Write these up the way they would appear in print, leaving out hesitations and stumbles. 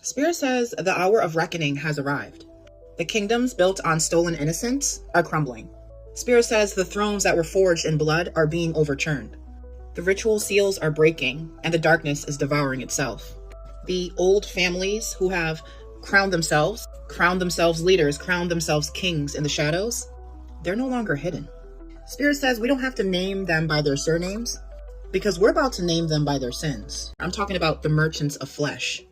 Spirit says the hour of reckoning has arrived. The kingdoms built on stolen innocence are crumbling. Spirit says the thrones that were forged in blood are being overturned. The ritual seals are breaking, and the darkness is devouring itself. The old families who have crowned themselves leaders, crowned themselves kings in the shadows, they're no longer hidden. Spirit says we don't have to name them by their surnames, because we're about to name them by their sins. I'm talking about the merchants of flesh,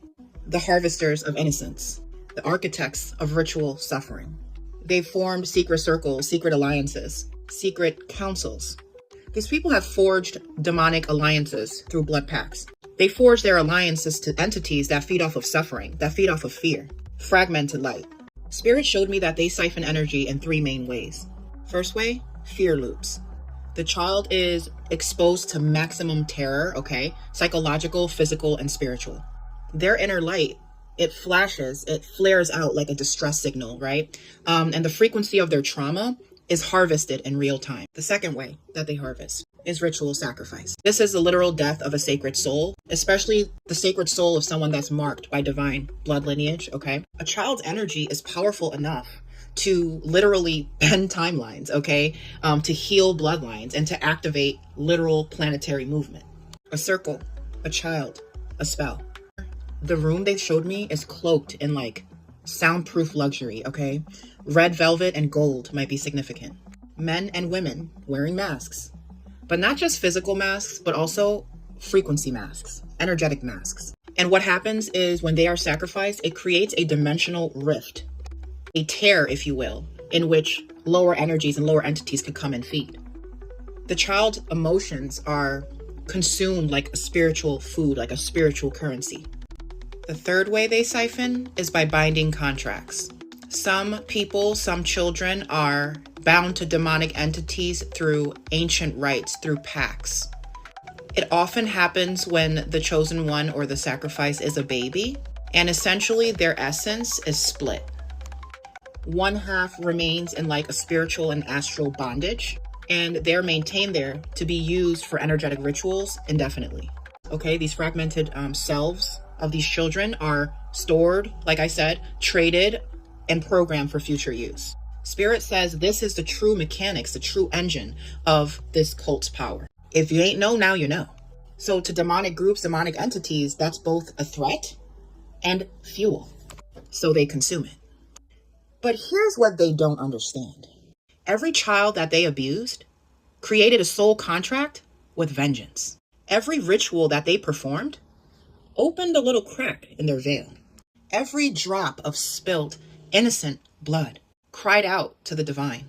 the harvesters of innocence, the architects of ritual suffering. They've formed secret circles, secret alliances, secret councils. These people have forged demonic alliances through blood pacts. They forge their alliances to entities that feed off of suffering, that feed off of fear, fragmented light. Spirit showed me that they siphon energy in three main ways. First way, fear loops. The child is exposed to maximum terror, okay? Psychological, physical, and spiritual. Their inner light, it flashes, it flares out like a distress signal, right? And the frequency of their trauma is harvested in real time. The second way that they harvest is ritual sacrifice. This is the literal death of a sacred soul, especially the sacred soul of someone that's marked by divine blood lineage, okay? A child's energy is powerful enough to literally bend timelines, okay? To heal bloodlines and to activate literal planetary movement. A circle, a child, a spell. The room they showed me is cloaked in like soundproof luxury, okay? Red velvet and gold might be significant. Men and women wearing masks, but not just physical masks, but also frequency masks, energetic masks. And what happens is when they are sacrificed, it creates a dimensional rift, a tear, if you will, in which lower energies and lower entities can come and feed. The child's emotions are consumed like a spiritual food, like a spiritual currency. The third way they siphon is by binding contracts. Some people, some children are bound to demonic entities through ancient rites, through pacts. It often happens when the chosen one or the sacrifice is a baby, and essentially their essence is split. One half remains in like a spiritual and astral bondage, and they're maintained there to be used for energetic rituals indefinitely. Okay, these fragmented selves of these children are stored, like I said, traded, and programmed for future use. Spirit says this is the true mechanics, the true engine of this cult's power. If you ain't know, now you know. So to demonic groups, demonic entities, that's both a threat and fuel. So they consume it. But here's what they don't understand. Every child that they abused created a soul contract with vengeance. Every ritual that they performed opened a little crack in their veil. Every drop of spilled, innocent blood cried out to the divine,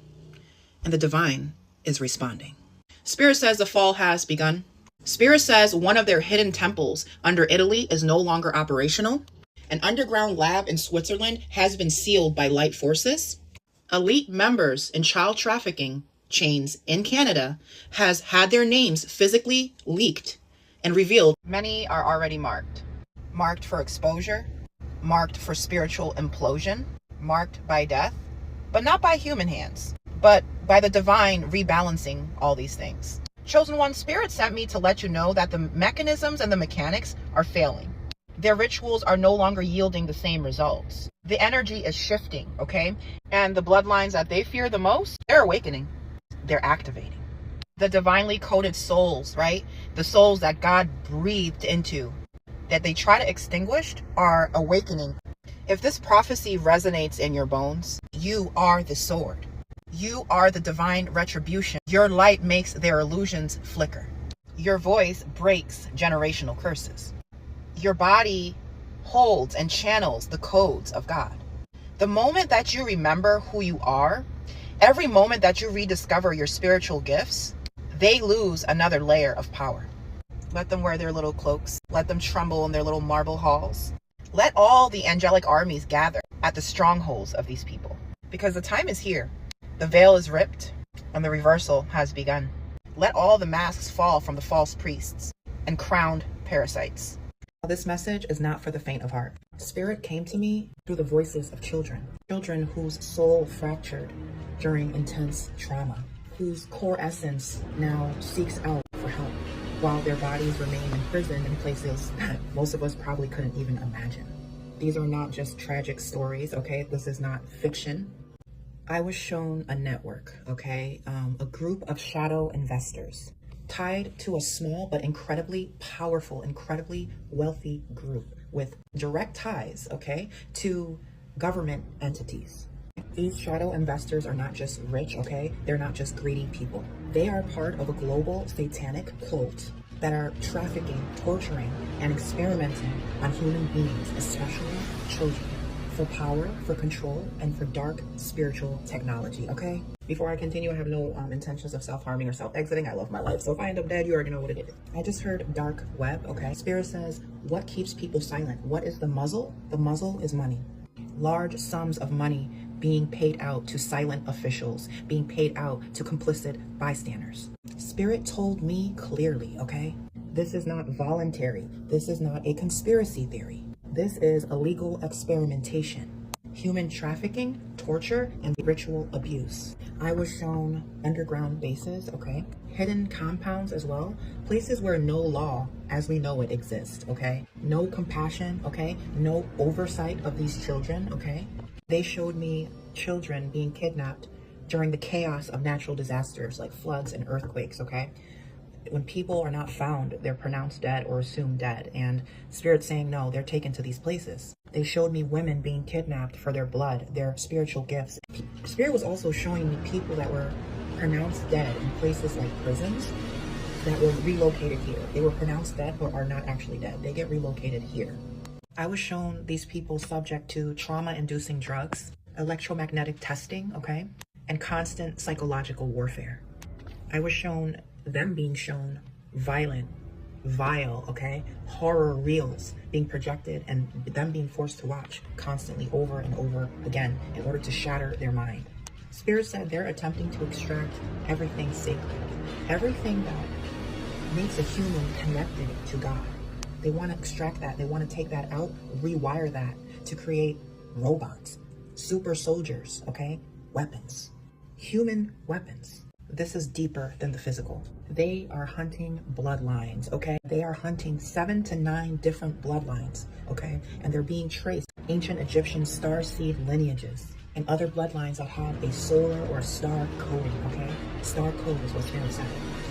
and the divine is responding. Spirit says the fall has begun. Spirit says one of their hidden temples under Italy is no longer operational. An underground lab in Switzerland has been sealed by light forces. Elite members in child trafficking chains in Canada has had their names physically leaked and revealed. Many are already marked for exposure, marked for spiritual implosion, marked by death, but not by human hands, but by the divine rebalancing all these things. Chosen One, Spirit sent me to let you know that the mechanisms and the mechanics are failing. Their rituals are no longer yielding the same results. The energy is shifting, okay? And the bloodlines that they fear the most, they're awakening. They're activating. The divinely coded souls, right? The souls that God breathed into, that they try to extinguish, are awakening. If this prophecy resonates in your bones, you are the sword. You are the divine retribution. Your light makes their illusions flicker. Your voice breaks generational curses. Your body holds and channels the codes of God. The moment that you remember who you are, every moment that you rediscover your spiritual gifts, they lose another layer of power. Let them wear their little cloaks. Let them tremble in their little marble halls. Let all the angelic armies gather at the strongholds of these people, because the time is here. The veil is ripped and the reversal has begun. Let all the masks fall from the false priests and crowned parasites. This message is not for the faint of heart. Spirit came to me through the voices of children whose soul fractured during intense trauma, whose core essence now seeks out for help, while their bodies remain imprisoned in places that most of us probably couldn't even imagine. These are not just tragic stories, okay? This is not fiction. I was shown a network, okay? A group of shadow investors tied to a small but incredibly powerful, incredibly wealthy group with direct ties, okay, to government entities. These shadow investors are not just rich, okay? They're not just greedy people. They are part of a global satanic cult that are trafficking, torturing, and experimenting on human beings, especially children, for power, for control, and for dark spiritual technology, okay? Before I continue, I have no intentions of self-harming or self-exiting. I love my life, so if I end up dead, you already know what it is. I just heard dark web, okay? Spirit says, what keeps people silent? What is the muzzle? The muzzle is money. Large sums of money being paid out to silent officials, being paid out to complicit bystanders. Spirit told me clearly, okay? This is not voluntary. This is not a conspiracy theory. This is illegal experimentation, human trafficking, torture, and ritual abuse. I was shown underground bases, okay? Hidden compounds as well. Places where no law as we know it exists, okay? No compassion, okay? No oversight of these children, okay? They showed me children being kidnapped during the chaos of natural disasters like floods and earthquakes, okay? When people are not found, they're pronounced dead or assumed dead, and Spirit saying no, they're taken to these places. They showed me women being kidnapped for their blood, their spiritual gifts. Spirit was also showing me people that were pronounced dead in places like prisons that were relocated here. They were pronounced dead but are not actually dead. They get relocated here. I was shown these people subject to trauma-inducing drugs, electromagnetic testing, okay, and constant psychological warfare. I was shown them being shown violent, vile, okay, horror reels being projected and them being forced to watch constantly over and over again in order to shatter their mind. Spirit said they're attempting to extract everything sacred, everything that makes a human connected to God. They want to extract that. They want to take that out, rewire that to create robots, super soldiers, okay? Weapons, human weapons. This is deeper than the physical. They are hunting bloodlines, okay? They are hunting 7 to 9 different bloodlines, okay? And they're being traced. Ancient Egyptian star seed lineages and other bloodlines that have a solar or a star coding, okay? Star code is what's Spirit said.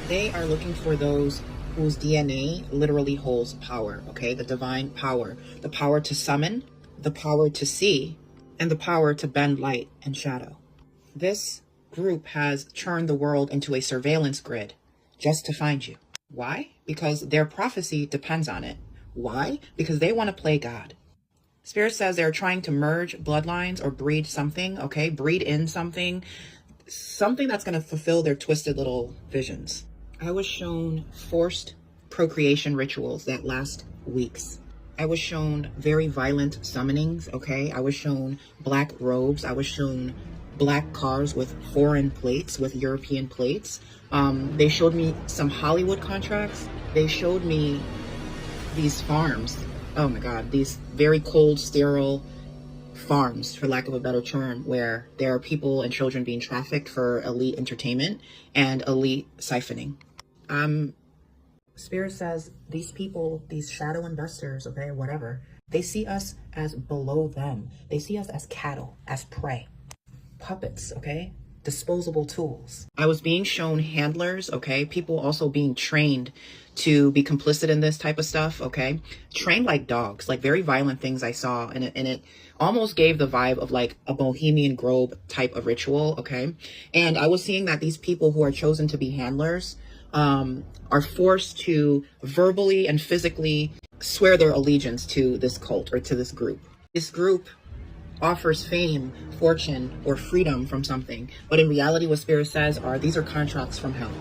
They are looking for those whose DNA literally holds power, okay? The divine power. The power to summon, the power to see, and the power to bend light and shadow. This group has turned the world into a surveillance grid just to find you. Why? Because their prophecy depends on it. Why? Because they want to play God. Spirit says they're trying to merge bloodlines or breed something, okay? Breed in something that's going to fulfill their twisted little visions. I was shown forced procreation rituals that last weeks. I was shown very violent summonings, okay? I was shown black robes. I was shown black cars with foreign plates, with European plates. They showed me some Hollywood contracts. They showed me these farms. Oh my God, these very cold, sterile farms, for lack of a better term, where there are people and children being trafficked for elite entertainment and elite siphoning. Spirit says these people, these shadow investors, okay, whatever, they see us as below them. They see us as cattle, as prey, puppets, okay, disposable tools. I was being shown handlers, okay, people also being trained to be complicit in this type of stuff, okay, trained like dogs, like very violent things I saw, and it almost gave the vibe of like a Bohemian Grove type of ritual, okay. And I was seeing that these people who are chosen to be handlers are forced to verbally and physically swear their allegiance to this cult or to this group. This group offers fame, fortune, or freedom from something, but in reality what Spirit says are these are contracts from hell.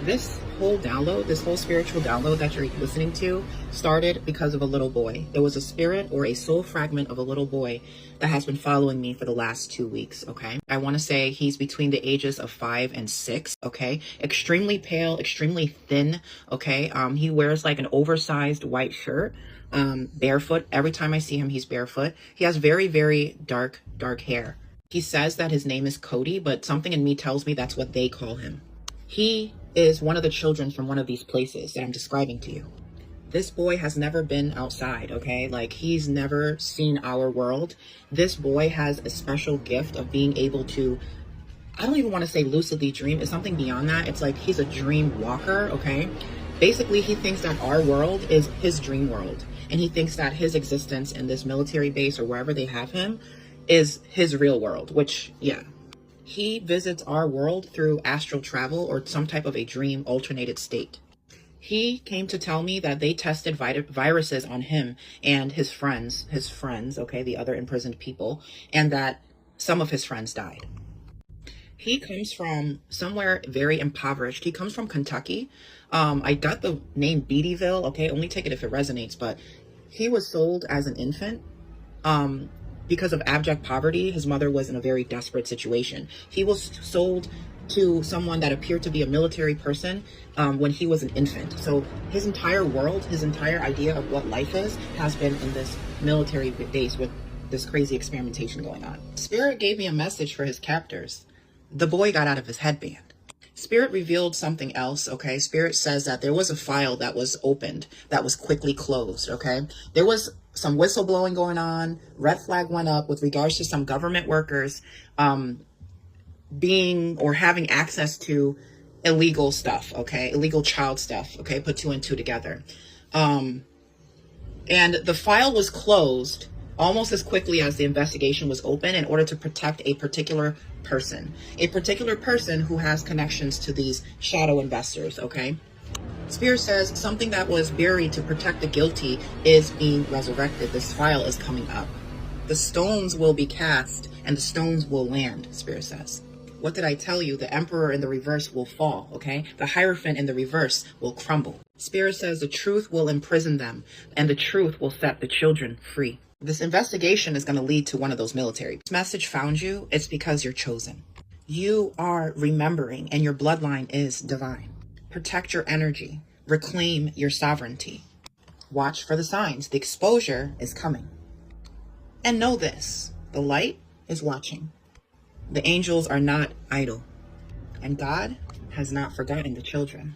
This whole download, this whole spiritual download that you're listening to started because of a little boy. There was a spirit or a soul fragment of a little boy that has been following me for the last 2 weeks, okay? I want to say he's between the ages of 5 and 6, okay? Extremely pale, extremely thin, okay? He wears like an oversized white shirt, barefoot. Every time I see him, he's barefoot. He has very, very dark hair. He says that his name is Cody, but something in me tells me that's what they call him. He is one of the children from one of these places that I'm describing to you. This boy has never been outside, okay? Like, he's never seen our world. This boy has a special gift of being able to, I don't even want to say lucidly dream. It's something beyond that. It's like he's a dream walker, okay? Basically, he thinks that our world is his dream world. And he thinks that his existence in this military base or wherever they have him is his real world, which, yeah. He visits our world through astral travel or some type of a dream alternated state. He came to tell me that they tested viruses on him and his friends, okay, the other imprisoned people, and that some of his friends died. He comes from somewhere very impoverished. He comes from Kentucky. I got the name Beattyville, okay, only take it if it resonates, but he was sold as an infant because of abject poverty. His mother was in a very desperate situation. He was sold to someone that appeared to be a military person when he was an infant. So his entire world, his entire idea of what life is, has been in this military base with this crazy experimentation going on. Spirit gave me a message for his captors. The boy got out of his headband. Spirit revealed something else, okay? Spirit says that there was a file that was opened that was quickly closed, okay? There was some whistleblowing going on. Red flag went up with regards to some government workers being or having access to illegal stuff, okay? Illegal child stuff, okay? Put two and two together. And the file was closed almost as quickly as the investigation was open in order to protect a particular person who has connections to these shadow investors, okay? Spirit says something that was buried to protect the guilty is being resurrected. This file is coming up. The stones will be cast and the stones will land, Spirit says. What did I tell you? The Emperor in the reverse will fall, okay? The Hierophant in the reverse will crumble. Spirit says the truth will imprison them and the truth will set the children free. This investigation is going to lead to one of those military. This message found you. It's because you're chosen. You are remembering and your bloodline is divine. Protect your energy. Reclaim your sovereignty. Watch for the signs. The exposure is coming. And know this, the light is watching. The angels are not idle. And God has not forgotten the children.